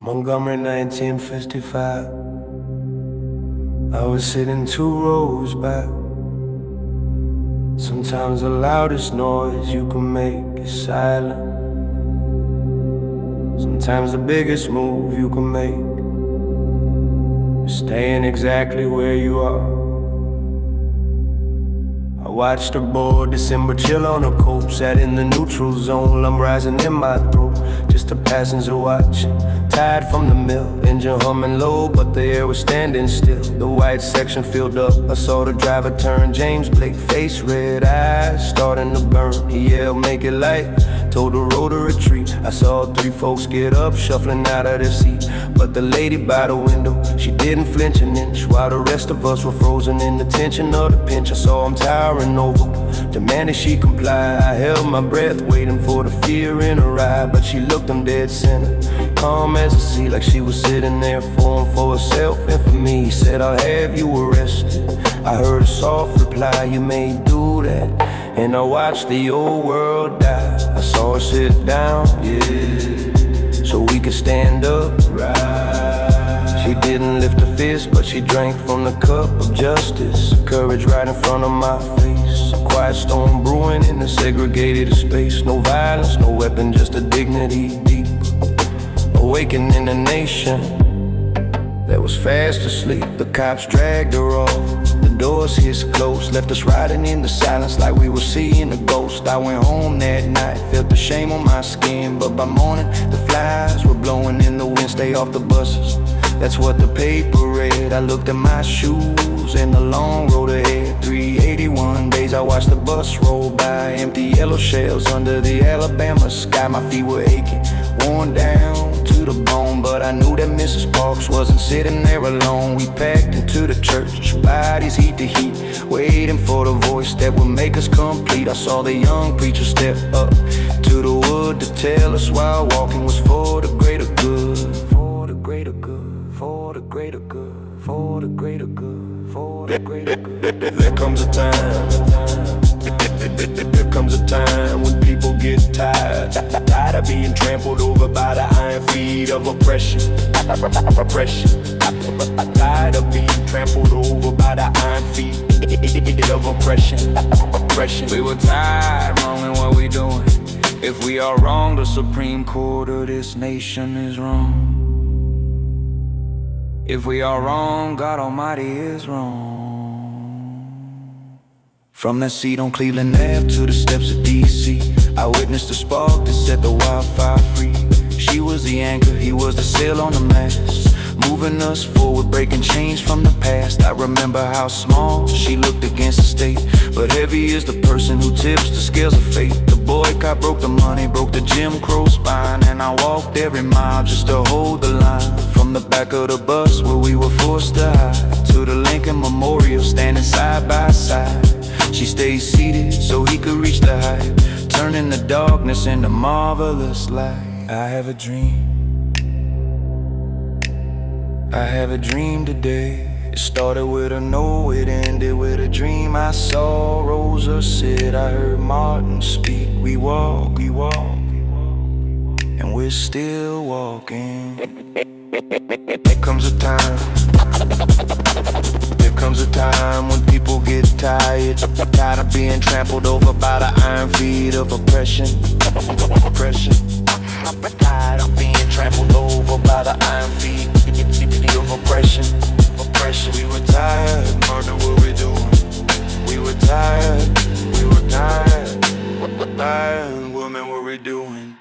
Montgomery 1955. I was sitting 2 rows back. Sometimes the loudest noise you can make is silent. Sometimes the biggest move you can make is staying exactly where you are. I watched her board December chill on her coat. Sat in the neutral zone, I'm rising in my throat. Just a passenger watching, tired from the mill. Engine humming low, but the air was standing still. The white section filled up, I saw the driver turn. James Blake, face red, eyes starting to burn. He yelled, make it light, told the road to retreat. I saw 3 folks get up, shuffling out of their seat. But the lady by the window, she didn't flinch an inch, while the rest of us were frozen in the tension of the pinch. I saw him towering over, demanded she comply. I held my breath, waiting for the fear in her eye, but she looked him dead center, calm as a sea, like she was sitting there for him, for herself and for me. He said, I'll have you arrested. I heard a soft reply, you may do that. And I watched the old world die. I saw her sit down, yeah, so we could stand up, right. She didn't lift a fist, but she drank from the cup of justice. Courage right in front of my face. A quiet storm brewing in the segregated space. No violence, no weapon, just a dignity deep. Awakening a nation that was fast asleep. The cops dragged her off, the doors hissed close, left us riding in the silence like we were seeing a ghost. I went home that night, felt the shame on my skin, but by morning the flies were blowing in the wind. Stay off the buses, that's what the paper read. I looked at my shoes and the long road ahead. 381 days I watched the bus roll by, empty yellow shells under the Alabama sky. My feet were aching, worn down to the bone, but I knew that Mrs. Parks wasn't sitting there alone. We packed into the church, bodies heat to heat, waiting for the voice that would make us complete. I saw the young preacher step up to the wood to tell us while walking was for the greater good. For the greater good, for the greater good, for the greater good, for the greater good. There comes a time, there comes a time when people get tired of being trampled over by the iron feet of oppression. Tired of being trampled over by the iron feet of oppression. We were tired, wrong in what we doing. If we are wrong, the Supreme Court of this nation is wrong. If we are wrong, God Almighty is wrong. From that seat on Cleveland Ave to the steps of D.C., I witnessed the spark that set the wildfire free. She was the anchor, he was the sail on the mast, moving us forward, breaking chains from the past. I remember how small she looked against the state, but heavy is the person who tips the scales of fate. The boycott broke the money, broke the Jim Crow spine, and I walked every mile just to hold the line. From the back of the bus where we were forced to hide, to the Lincoln Memorial standing side by side. She stayed seated so he could reach the height, turning the darkness into marvelous light. I have a dream, I have a dream today. It started with a no, it ended with a dream. I saw Rosa sit, I heard Martin speak. We walk, and we're still walking. There comes a time, there comes a time when people get tired of being trampled over by the iron feet of oppression. Tired of being trampled over by the iron feet of oppression. We were tired, wonder what we're doing. We were tired, tired, woman, what we're doing.